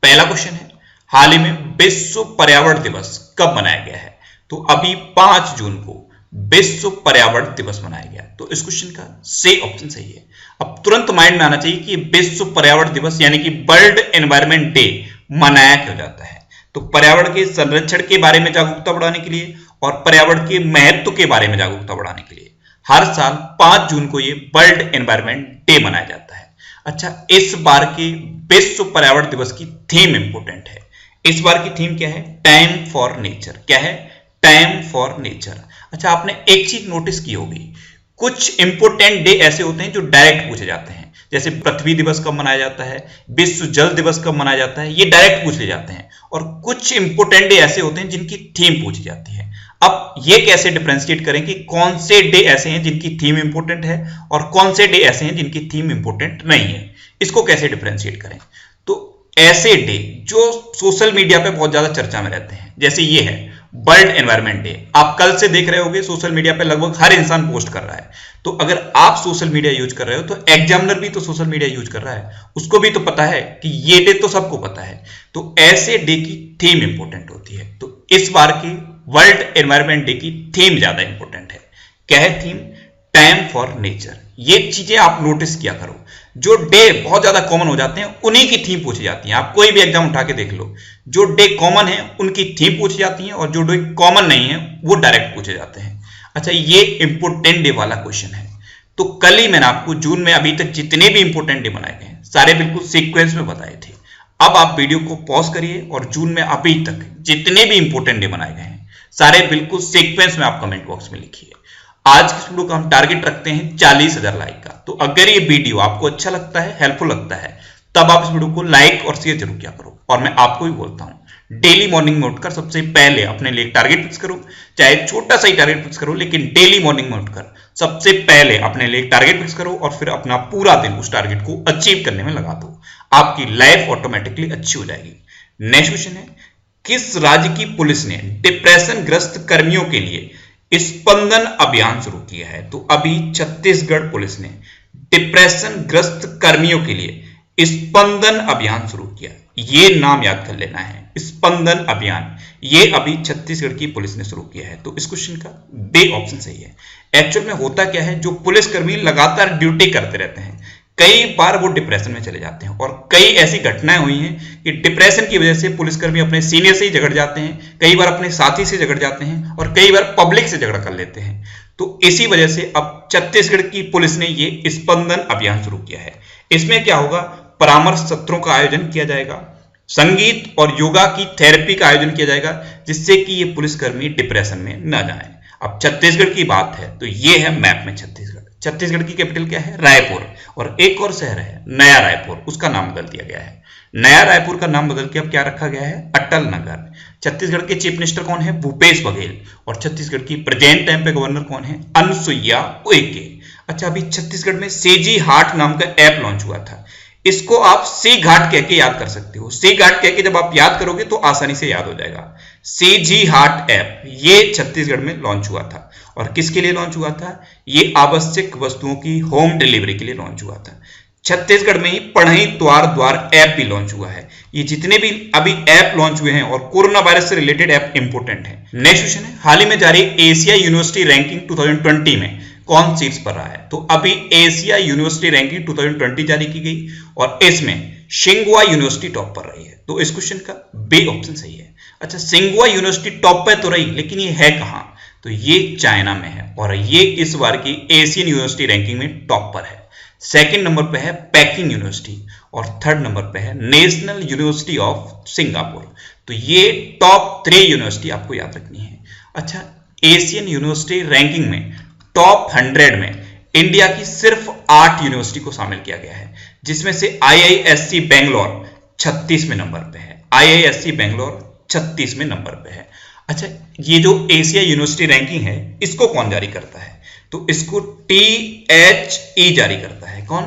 पहला क्वेश्चन है, हाल ही में विश्व पर्यावरण दिवस कब मनाया गया है? तो अभी 5 जून को विश्व पर्यावरण दिवस मनाया गया। तो इस क्वेश्चन का सी ऑप्शन सही है। अब तुरंत माइंड में आना चाहिए कि विश्व पर्यावरण दिवस यानी कि वर्ल्ड एनवायरमेंट डे मनाया क्यों जाता है? तो पर्यावरण के संरक्षण के बारे में जागरूकता बढ़ाने के लिए और पर्यावरण के महत्व के बारे में जागरूकता बढ़ाने के लिए हर साल 5 जून को ये वर्ल्ड एनवायरमेंट डे मनाया जाता है। अच्छा, इस बार के विश्व पर्यावरण दिवस की थीम इंपोर्टेंट है। इस बार की थीम क्या है? Time for nature. क्या है? Time for nature. अच्छा, आपने एक चीज नोटिस की होगी, कुछ इंपोर्टेंट डे ऐसे होते हैं जो डायरेक्ट पूछे जाते हैं, जैसे पृथ्वी दिवस कब मनाया जाता है, विश्व जल दिवस कब मनाया जाता है, ये डायरेक्ट पूछ ले जाते हैं। और कुछ इंपोर्टेंट डे ऐसे होते हैं जिनकी थीम पूछी जाती है। अब ये कैसे डिफरेंशिएट करें कि कौन से डे ऐसे हैं जिनकी थीम इंपोर्टेंट है और कौन से डे ऐसे हैं जिनकी थीम इंपोर्टेंट नहीं है, इसको कैसे डिफरेंशिएट करें? तो ऐसे डे जो सोशल मीडिया पे बहुत ज्यादा चर्चा में रहते हैं, जैसे ये है वर्ल्ड एनवायरमेंट डे। आप कल से देख रहे होंगे सोशल मीडिया पे लगभग हर इंसान पोस्ट कर रहा है। तो अगर आप सोशल मीडिया यूज कर रहे हो तो एग्जामिनर भी तो सोशल मीडिया यूज कर रहा है, उसको भी तो पता है कि ये डे तो सबको पता है। तो ऐसे डे की थीम इंपोर्टेंट होती है। तो इस बार की वर्ल्ड एनवायरमेंट डे की थीम ज्यादा इंपोर्टेंट है। क्या है थीम? Time for nature. ये चीजें आप नोटिस किया करो, जो डे बहुत ज्यादा कॉमन हो जाते हैं उन्हीं की थीम पूछी जाती है। आप कोई भी एग्जाम उठा के देख लो, जो डे कॉमन है उनकी थीम पूछी जाती है और जो डे कॉमन नहीं है वो डायरेक्ट पूछे जाते हैं। अच्छा, ये इंपोर्टेंट डे वाला क्वेश्चन है। तो कल ही मैंने आपको जून में अभी तक जितने भी इंपोर्टेंट डे बनाए गए हैं सारे बिल्कुल सीक्वेंस में बताए थे। अब आप वीडियो को पॉज करिए और जून में अभी तक जितने भी इंपोर्टेंट डे बनाए गए हैं सारे बिल्कुल सीक्वेंस में आप कमेंट बॉक्स में लिखिए। आज की वीडियो का हम टारगेट रखते हैं 40,000 लाइक का। तो अगर ये वीडियो आपको अच्छा लगता है, हेल्पफुल लगता है, तब आप इस वीडियो को लाइक और शेयर जरूर किया करो। और मैं आपको भी बोलता हूं, डेली मॉर्निंग में उठकर सबसे पहले अपने लिए टारगेट फिक्स करो, चाहे छोटा सा ही टारगेट फिक्स करो, लेकिन डेली मॉर्निंग में उठकर सबसे पहले अपने लिए टारगेट फिक्स करो और फिर अपना पूरा दिन उस टारगेट को अचीव करने में लगा दो। आपकी लाइफ ऑटोमेटिकली अच्छी हो जाएगी। नेक्स्ट क्वेश्चन है, किस राज्य की पुलिस ने डिप्रेशन ग्रस्त कर्मियों के लिए स्पंदन अभियान शुरू किया है? तो अभी छत्तीसगढ़ पुलिस ने डिप्रेशन ग्रस्त कर्मियों के लिए स्पंदन अभियान शुरू किया। ये नाम याद कर लेना है, स्पंदन अभियान। ये अभी छत्तीसगढ़ की पुलिस ने शुरू किया है। तो इस क्वेश्चन का बी ऑप्शन सही है। एक्चुअल में होता क्या है, जो पुलिसकर्मी लगातार ड्यूटी करते रहते हैं, कई बार वो डिप्रेशन में चले जाते हैं और कई ऐसी घटनाएं हुई हैं कि डिप्रेशन की वजह से पुलिसकर्मी अपने सीनियर से ही झगड़ जाते हैं, कई बार अपने साथी से झगड़ जाते हैं और कई बार पब्लिक से झगड़ा कर लेते हैं। तो इसी वजह से अब छत्तीसगढ़ की पुलिस ने ये स्पंदन अभियान शुरू किया है। इसमें क्या होगा, परामर्श सत्रों का आयोजन किया जाएगा, संगीत और योगा की थेरेपी का आयोजन किया जाएगा, जिससे कि ये पुलिसकर्मी डिप्रेशन में न जाए। अब छत्तीसगढ़ की बात है तो ये है मैप में छत्तीसगढ़। छत्तीसगढ़ की कैपिटल क्या है? रायपुर। और एक और शहर है नया रायपुर, उसका नाम बदल दिया गया है। नया रायपुर का नाम बदल के अब क्या रखा गया है? अटल नगर। छत्तीसगढ़ के चीफ मिनिस्टर कौन है? भूपेश बघेल। और छत्तीसगढ़ की प्रेजेंट टाइम पे गवर्नर कौन है? अनुसुईया उइके। अच्छा, अभी छत्तीसगढ़ में सेजी हाट नाम का ऐप लॉन्च हुआ था। इसको आप सी घाट कह के याद कर सकते हो। सी घाट कह के जब आप याद करोगे तो आसानी से याद हो जाएगा। सीजी हाट ऐप ये छत्तीसगढ़ में लॉन्च हुआ था। और किसके लिए लॉन्च हुआ था? ये आवश्यक वस्तुओं की होम डिलीवरी के लिए लॉन्च हुआ था। छत्तीसगढ़ में ही पढ़ई द्वार द्वार ऐप भी लॉन्च हुआ है। ये जितने भी अभी ऐप लॉन्च हुए हैं और कोरोना वायरस से रिलेटेड ऐप इंपोर्टेंट है। नेक्स्ट क्वेश्चन है, हाल ही में जारी एशिया यूनिवर्सिटी रैंकिंग 2020 में कौन शीर्ष पर रहा है? तो अभी एशिया यूनिवर्सिटी रैंकिंग 2020 जारी की गई और इसमें सिंगुआ यूनिवर्सिटी टॉप पर रही है। तो इस क्वेश्चन का बी ऑप्शन सही है। अच्छा, सिंगुआ यूनिवर्सिटी टॉप पर तो रही, लेकिन ये है कहां? तो ये चाइना में है और ये इस बार की एशियन यूनिवर्सिटी रैंकिंग में टॉप पर है। सेकंड नंबर पे है पेकिंग यूनिवर्सिटी और थर्ड नंबर पे है नेशनल यूनिवर्सिटी ऑफ सिंगापुर। तो ये टॉप 3 यूनिवर्सिटी आपको याद रखनी है। अच्छा, एशियन यूनिवर्सिटी रैंकिंग में टॉप 100 में इंडिया की सिर्फ 8 यूनिवर्सिटी को शामिल किया गया है, जिसमें से आईआईएससी बेंगलोर 36वें नंबर पे है। आईआईएससी बेंगलोर 36वें नंबर पे है। अच्छा, ये जो एशिया यूनिवर्सिटी रैंकिंग है इसको कौन जारी करता है? तो इसको THE जारी करता है। कौन?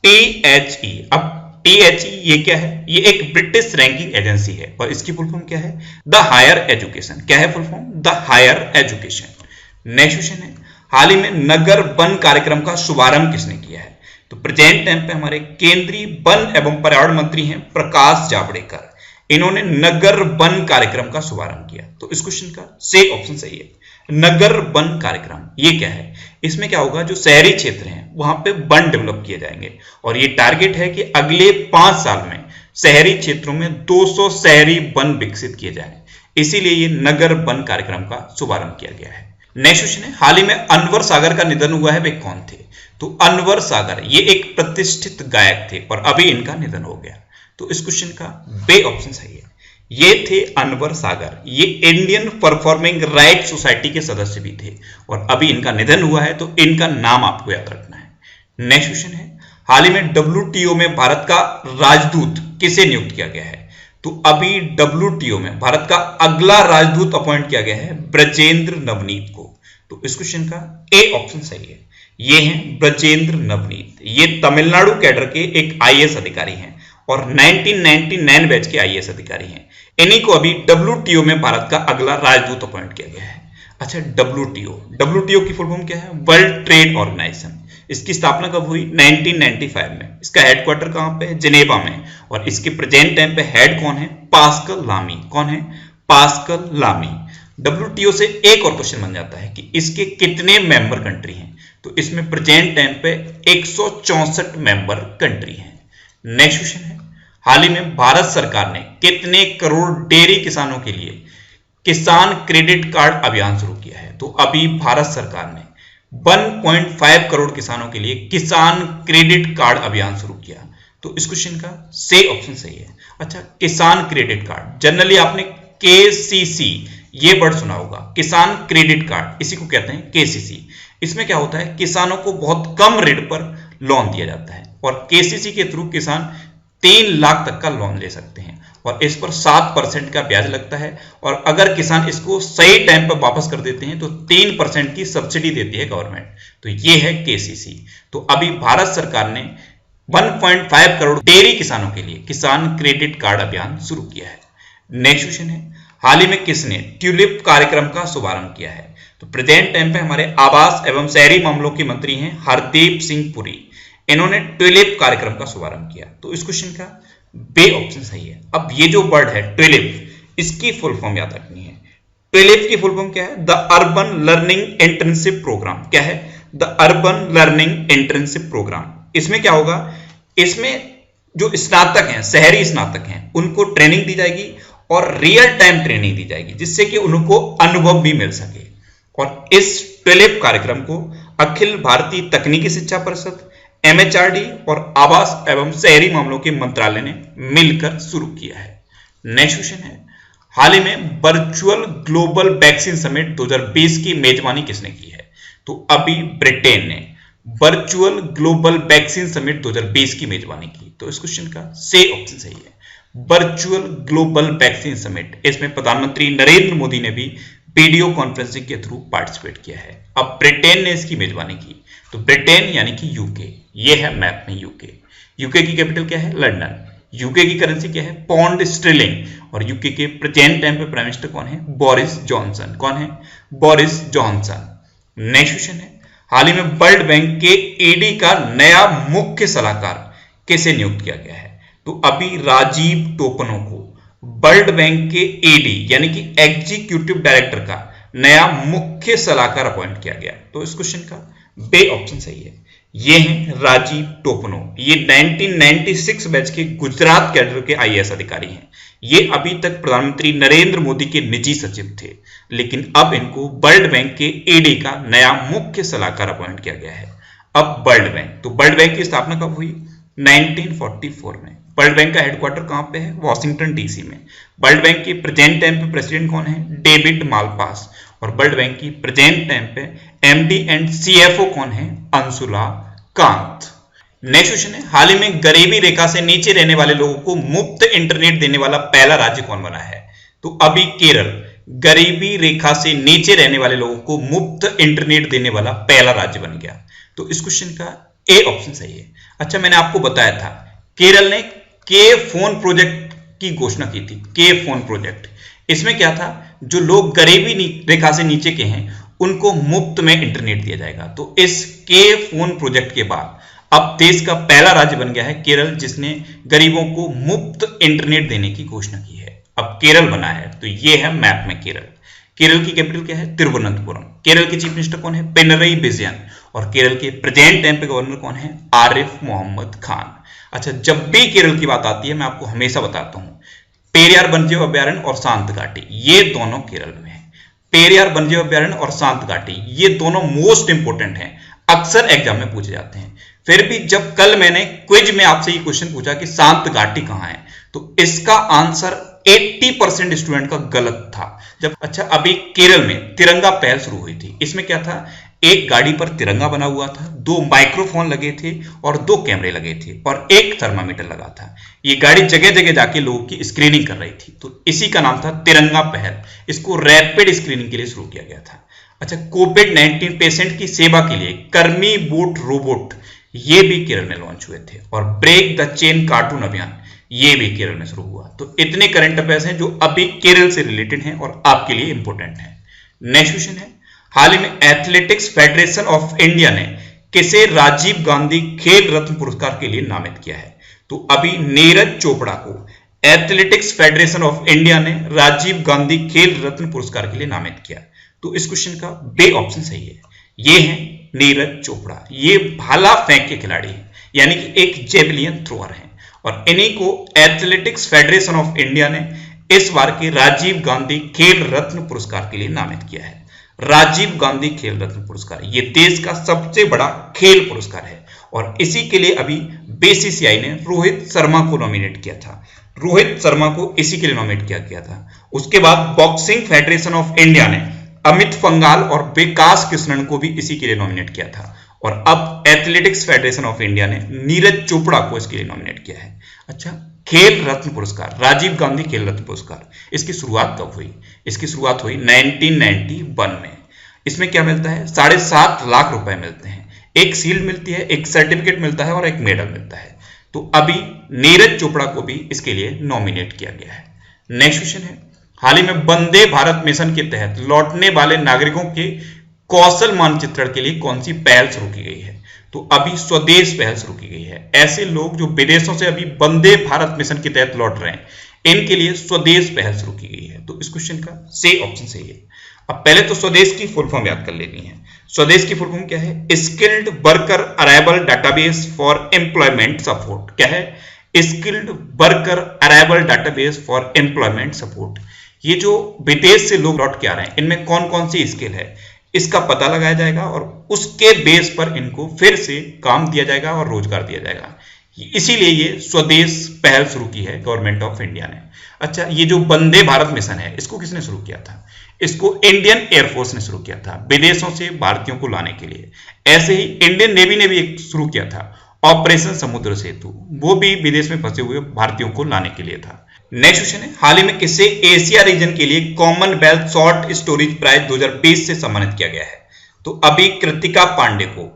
THE। अब THE ये क्या है? ये एक ब्रिटिश रैंकिंग एजेंसी है और इसकी फुल फॉर्म क्या है? The higher education. क्या है full form? The higher education. Next question है, हाल ही में नगर वन कार्यक्रम का शुभारंभ किसने किया है? तो तो प्रेजेंट टाइम पे हमारे केंद्रीय वन एवं पर्यावरण मंत्री हैं प्रकाश जावड़ेकर। इन्होंने नगर वन कार्यक्रम का शुभारंभ किया। तो इस क्वेश्चन का सही ऑप्शन सही है, नगर वन कार्यक्रम। ये क्या है? इसमें क्या होगा, जो शहरी क्षेत्र हैं वहां पे वन डेवलप किए जाएंगे और ये टारगेट है कि अगले 5 साल में शहरी क्षेत्रों में 200 शहरी वन विकसित किए जाएं। इसीलिए ये नगर वन कार्यक्रम का शुभारंभ किया गया है। नेक्स्ट क्वेश्चन है, हाल ही में अनवर सागर का निधन हुआ है, वे कौन थे? तो अनवर सागर ये एक प्रतिष्ठित गायक थे और अभी इनका निधन हो गया। तो इस क्वेश्चन का बे ऑप्शन सही है। ये थे अनवर सागर, ये इंडियन परफॉर्मिंग राइट सोसाइटी के सदस्य भी थे और अभी इनका निधन हुआ है, तो इनका नाम आपको याद रखना है। नेक्स्ट क्वेश्चन है, हाल ही में WTO में भारत का राजदूत किसे नियुक्त किया गया है? तो अभी WTO में भारत का अगला राजदूत अपॉइंट किया गया है ब्रजेंद्र नवनीत को। तो इस क्वेश्चन का ए ऑप्शन सही है। ये हैं ब्रजेंद्र नवनीत, ये तमिलनाडु कैडर के एक IAS अधिकारी हैं और 1999 बैच के IAS अधिकारी हैं। इन्हीं को अभी WTO में भारत का अगला राजदूत अपॉइंट किया गया है। अच्छा, WTO की फुल फॉर्म क्या है? World trade organisation. इसकी स्थापना कब हुई? 1995 में। इसका हेडक्वार्टर कहां पे है? जिनेवा में। और इसके प्रेजेंट टाइम पे हेड कौन है? पास्कल लामी। कौन है? पास्कल लामी। WTO से एक और क्वेश्चन बन जाता है कि इसके कितने मेंबर कंट्री हैं? तो इसमें प्रेजेंट टाइम पे 164 मेंबर कंट्री हैं। नेक्स्ट क्वेश्चन है, हाल ही में भारत सरकार ने कितने करोड़ डेयरी किसानों के लिए किसान क्रेडिट कार्ड अभियान शुरू किया है? तो अभी भारत सरकार ने 1.5 करोड़ किसानों के लिए किसान क्रेडिट कार्ड अभियान शुरू किया। तो इस क्वेश्चन का सही ऑप्शन सही है। अच्छा, किसान क्रेडिट कार्ड, जनरली आपने KCC ये वर्ड सुना होगा, किसान क्रेडिट कार्ड, इसी को कहते हैं KCC। इसमें क्या होता है, किसानों को बहुत कम रेट पर लोन दिया जाता है और KCC के थ्रू किसान 3 लाख तक का लोन ले सकते हैं और इस पर 7% का ब्याज लगता है और अगर किसान इसको सही टाइम पर वापस कर देते हैं तो 3% की सब्सिडी देती है गवर्नमेंट। तो ये है KCC। तो अभी भारत सरकार ने 1.5 करोड़ डेयरी किसानों के लिए किसान क्रेडिट कार्ड अभियान शुरू किया है। नेक्स्ट क्वेश्चन है, हाल ही में किसने ट्यूलिप कार्यक्रम का शुभारंभ किया है? तो प्रेजेंट टाइम पे हमारे आवास एवं शहरी मामलों के मंत्री हैं हरदीप सिंह पुरी। इन्होंने ट्यूलिप कार्यक्रम का शुभारंभ किया। तो इस क्वेश्चन का बे ऑप्शन सही है। अब ये जो वर्ड है ट्यूलिप, इसकी फुल फॉर्म याद रखनी है। ट्यूलिप की फुल फॉर्म क्या है? The urban learning internship programme. क्या है? The urban learning internship programme. इसमें क्या होगा, इसमें जो स्नातक हैं, शहरी स्नातक हैं, उनको ट्रेनिंग दी जाएगी और रियल टाइम ट्रेनिंग दी जाएगी जिससे कि उनको अनुभव भी मिल सके। और इस ट्यूलिप कार्यक्रम को अखिल भारतीय तकनीकी शिक्षा परिषद, MHRD और आवास एवं शहरी मामलों के मंत्रालय ने मिलकर शुरू किया है। नेक्स्ट क्वेश्चन है, हाल ही में वर्चुअल ग्लोबल वैक्सीन समिट 2020 की मेजबानी किसने की है? तो अभी ब्रिटेन ने वर्चुअल ग्लोबल वैक्सीन समिट 2020 की मेजबानी की। तो इस क्वेश्चन का सही ऑप्शन सही है, वर्चुअल ग्लोबल वैक्सीन समिट। इसमें प्रधानमंत्री नरेंद्र मोदी ने भी वीडियो कॉन्फ्रेंसिंग के थ्रू पार्टिसिपेट किया है। अब ब्रिटेन ने इसकी मेजबानी की। तो ब्रिटेन यानी कि यूके, ये है मैप में यूके। यूके की कैपिटल क्या है? लंदन। यूके की करेंसी क्या है? Pound sterling. और यूके के प्रेजेंट टाइम पे प्राइम मिनिस्टर कौन है? Boris Johnson. कौन है? Boris Johnson. नेक्स्ट क्वेश्चन है, हाल ही में वर्ल्ड बैंक के ED का नया मुख्य सलाहकार किसे नियुक्त किया गया है? तो अभी राजीव टोपनो को वर्ल्ड बैंक के ED यानी कि एग्जीक्यूटिव डायरेक्टर का नया मुख्य सलाहकार अपॉइंट किया गया। तो इस क्वेश्चन का बे ऑप्शन सही है। ये हैं राजीव टोपनो, ये 1996 बैच के गुजरात कैडर के IAS अधिकारी हैं। ये अभी तक प्रधानमंत्री नरेंद्र मोदी के निजी सचिव थे, लेकिन अब इनको वर्ल्ड बैंक के ED का नया मुख्य सलाहकार अपॉइंट किया गया है। अब वर्ल्ड बैंक, तो वर्ल्ड बैंक की स्थापना कब हुई? 1944 में। वर्ल्ड बैंक का हेडक्वार्टर कहां पे है? वॉशिंगटन DC में। वर्ल्ड बैंक के प्रेजेंट टाइम पे प्रेसिडेंट कौन है? David Malpass. और वर्ल्ड बैंक की प्रेजेंट टाइम पे MD एंड CFO कौन है? अंशुला कांत। नेक्स्ट क्वेश्चन है, हाल ही में गरीबी रेखा से नीचे रहने वाले लोगों को मुफ्त इंटरनेट देने वाला पहला राज्य कौन बना है? तो अभी केरल गरीबी रेखा से नीचे रहने वाले लोगों को मुफ्त इंटरनेट देने वाला पहला राज्य बन गया। तो इस क्वेश्चन का ए ऑप्शन सही है। अच्छा, मैंने आपको बताया था केरल ने के फोन प्रोजेक्ट की घोषणा की थी। के फोन प्रोजेक्ट, इसमें क्या था, जो लोग गरीबी रेखा से नीचे के हैं उनको मुफ्त में इंटरनेट दिया जाएगा। तो इस के फोन प्रोजेक्ट के बाद अब देश का पहला राज्य बन गया है केरल, जिसने गरीबों को मुफ्त इंटरनेट देने की घोषणा की है। अब केरल बना है, तो ये है मैप में केरल। केरल की कैपिटल क्या है? तिरुवनंतपुरम। केरल के चीफ मिनिस्टर कौन है? पिनरई विजयन। और केरल के प्रेजेंट टाइम पे गवर्नर कौन है? आरिफ मोहम्मद खान। अच्छा, जब भी केरल की बात आती है मैं आपको हमेशा बताता हूं, पेरियार वन्यजीव अभ्यारण्य और शांत घाटी, ये दोनों केरल में है। पेरियार वन्यजीव अभ्यारण्य और शांत घाटी, ये दोनों मोस्ट इंपोर्टेंट हैं, अक्सर एग्जाम में पूछे जाते हैं। फिर भी जब कल मैंने क्विज में आपसे ये क्वेश्चन पूछा कि शांत घाटी कहां है, तो इसका आंसर 80% स्टूडेंट का गलत था। अच्छा, अभी केरल में तिरंगा पहल शुरू हुई थी। इसमें क्या था? एक गाड़ी पर तिरंगा बना हुआ था, 2 माइक्रोफोन लगे थे और 2 कैमरे लगे थे और एक थर्मामीटर लगा था। ये गाड़ी जगह जगह जाके लोगों की स्क्रीनिंग कर रही थी, तो इसी का नाम था तिरंगा पहल। इसको रैपिड स्क्रीनिंग के लिए शुरू किया गया था। अच्छा, कोविड-19 पेशेंट की सेवा के लिए कर्मी बोट रोबोट, ये भी केरल में लॉन्च हुए थे। और ब्रेक द चेन कार्टून अभियान, ये भी केरल में शुरू हुआ। तो इतने करंट अफेयर्स हैं जो अभी केरल से रिलेटेड हैं और आपके लिए इंपॉर्टेंट है। नेक्स्ट क्वेश्चन है, हाल ही में एथलेटिक्स फेडरेशन ऑफ इंडिया ने किसे राजीव गांधी खेल रत्न पुरस्कार के लिए नामित किया है? तो अभी नीरज चोपड़ा को एथलेटिक्स फेडरेशन ऑफ इंडिया ने राजीव गांधी खेल रत्न पुरस्कार के लिए नामित किया। तो इस क्वेश्चन का बे ऑप्शन सही है। ये है नीरज चोपड़ा। ये भाला फेंक के खिलाड़ी है, यानी कि एक जेवलिन थ्रोअर है, और इन्हीं को एथलेटिक्स फेडरेशन ऑफ इंडिया ने इस बार के राजीव गांधी खेल रत्न पुरस्कार के लिए नामित किया है। राजीव गांधी खेल रत्न पुरस्कार ये देश का सबसे बड़ा खेल पुरस्कार है, और इसी के लिए अभी बीसीसीआई ने रोहित शर्मा को नॉमिनेट किया था। रोहित शर्मा को इसी के लिए नॉमिनेट किया गया था। उसके बाद बॉक्सिंग फेडरेशन ऑफ इंडिया ने अमित पंघाल और विकास कृष्णन को भी इसी के लिए नॉमिनेट किया था, और अब एथलेटिक्स फेडरेशन ऑफ इंडिया ने नीरज चोपड़ा को इसके लिए नॉमिनेट किया है। अच्छा, खेल रत्न पुरस्कार, राजीव गांधी खेल रत्न पुरस्कार, इसकी शुरुआत कब हुई? इसकी शुरुआत हुई 1991 में। इसमें क्या मिलता है? 7.5 लाख रुपए मिलते हैं, एक शील्ड मिलती है, एक सर्टिफिकेट मिलता है और एक मेडल मिलता है। तो अभी नीरज चोपड़ा को भी इसके लिए नॉमिनेट किया गया है। नेक्स्ट क्वेश्चन है, हाल ही में वंदे भारत मिशन के तहत लौटने वाले नागरिकों के कौशल मानचित्रण के लिए कौन सी पहल शुरू की गई है? तो अभी स्वदेश पहल शुरू की गई है। ऐसे लोग जो विदेशों से अभी वंदे भारत मिशन के तहत लौट रहे हैं, इनके लिए स्वदेश पहल शुरू की गई है। तो इस क्वेश्चन का सही ऑप्शन सही है। अब पहले तो स्वदेश की फुल फॉर्म याद कर लेनी है। स्वदेश की फुल फॉर्म क्या है? Skilled worker arrival database for employment support. क्या है? Skilled worker arrival database for employment support. ये जो विदेश से लोग लौट के आ रहे हैं, इनमें कौन कौन सी स्किल है, इसका पता लगाया जाएगा और उसके बेस पर इनको फिर से काम दिया जाएगा और रोजगार दिया जाएगा। इसीलिए ये स्वदेश पहल शुरू की है गवर्नमेंट ऑफ इंडिया ने। अच्छा, ये जो वंदे भारत मिशन है, इसको किसने शुरू किया था? इसको इंडियन एयरफोर्स ने शुरू किया था, विदेशों से भारतीयों को लाने के लिए। ऐसे ही इंडियन नेवी ने भी एक शुरू किया था, ऑपरेशन समुद्र सेतु, वो भी विदेश में फंसे हुए भारतीयों को लाने के लिए था। नेक्स्ट क्वेश्चन है, हाल ही में किसे एशिया रीजन के लिए कॉमनवेल्थ शॉर्ट स्टोरीज प्राइज 2020 से सम्मानित किया गया है? तो अभी कृतिका पांडे को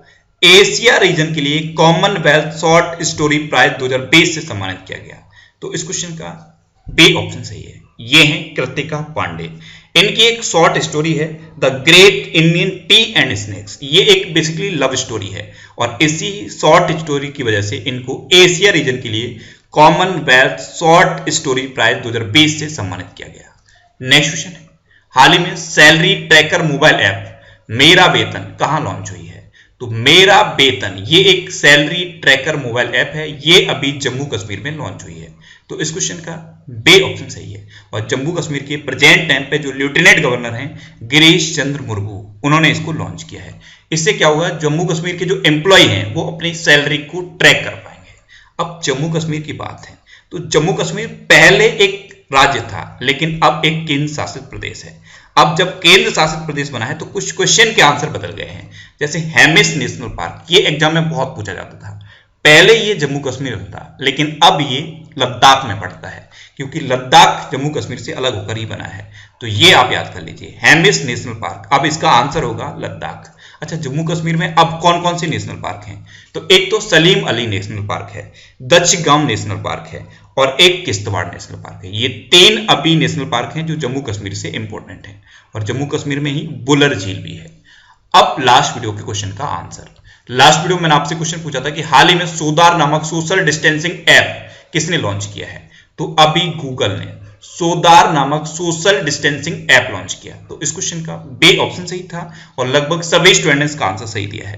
एशिया रीजन के लिए कॉमनवेल्थ शॉर्ट स्टोरी प्राइज 2020 से सम्मानित किया गया। तो इस क्वेश्चन का बी ऑप्शन सही है। ये है कृतिका पांडे। इनकी एक शॉर्ट स्टोरी है the great Indian T and snacks. ये एक बेसिकली लव स्टोरी है, और इसी शॉर्ट स्टोरी की वजह से इनको एशिया रीजन के लिए कॉमनवेल्थ शॉर्ट स्टोरी प्राइज 2020 से सम्मानित किया गया। नेक्स्ट क्वेश्चन है, हाल ही में सैलरी ट्रैकर मोबाइल ऐप मेरा वेतन कहां लॉन्च हुई है? तो मेरा वेतन ये एक सैलरी ट्रैकर मोबाइल ऐप है, ये अभी जम्मू कश्मीर में लॉन्च हुई है। तो इस क्वेश्चन का बे ऑप्शन सही है। और जम्मू कश्मीर के प्रेजेंट टाइम पे जो लेफ्टिनेंट गवर्नर हैं गिरीश चंद्र मुर्मू, उन्होंने इसको लॉन्च किया है। इससे क्या होगा, जम्मू कश्मीर के जो एम्प्लॉय हैं वो अपनी सैलरी को ट्रैक कर पाएंगे। अब जम्मू कश्मीर की बात है, तो जम्मू कश्मीर पहले एक राज्य था, लेकिन अब एक केंद्र शासित प्रदेश है। अब जब केंद्र शासित प्रदेश बना है तो कुछ क्वेश्चन के आंसर बदल गए हैं। जैसे हेमिस नेशनल पार्क, ये एग्जाम में बहुत पूछा जाता था। पहले ये जम्मू कश्मीर में था, लेकिन अब ये लद्दाख में पड़ता है, क्योंकि लद्दाख जम्मू कश्मीर से अलग होकर ही बना है। तो ये आप याद कर लीजिए, हेमिस नेशनल पार्क। अब इसका आंसर होगा लद्दाख। अच्छा, जम्मू कश्मीर में अब कौन कौन से नेशनल पार्क हैं? तो एक तो सलीम अली नेशनल पार्क है, दचगाम नेशनल पार्क है, और एक किश्तवाड़ नेशनल पार्क है। ये 3 अभी नेशनल पार्क हैं जो जम्मू कश्मीर से इंपॉर्टेंट हैं, और जम्मू कश्मीर में ही बुलर झील भी है। अब लास्ट वीडियो के क्वेश्चन का आंसर। लास्ट वीडियो में मैंने आपसे क्वेश्चन पूछा था कि हाल ही में सोदार नामक सोशल डिस्टेंसिंग ऐप किसने लॉन्च किया है, तो अभी गूगल ने सोदार नामक सोशल डिस्टेंसिंग ऐप लॉन्च किया। तो इस क्वेश्चन का बी ऑप्शन सही था और लगभग सभी स्टूडेंट्स का आंसर सही दिया है।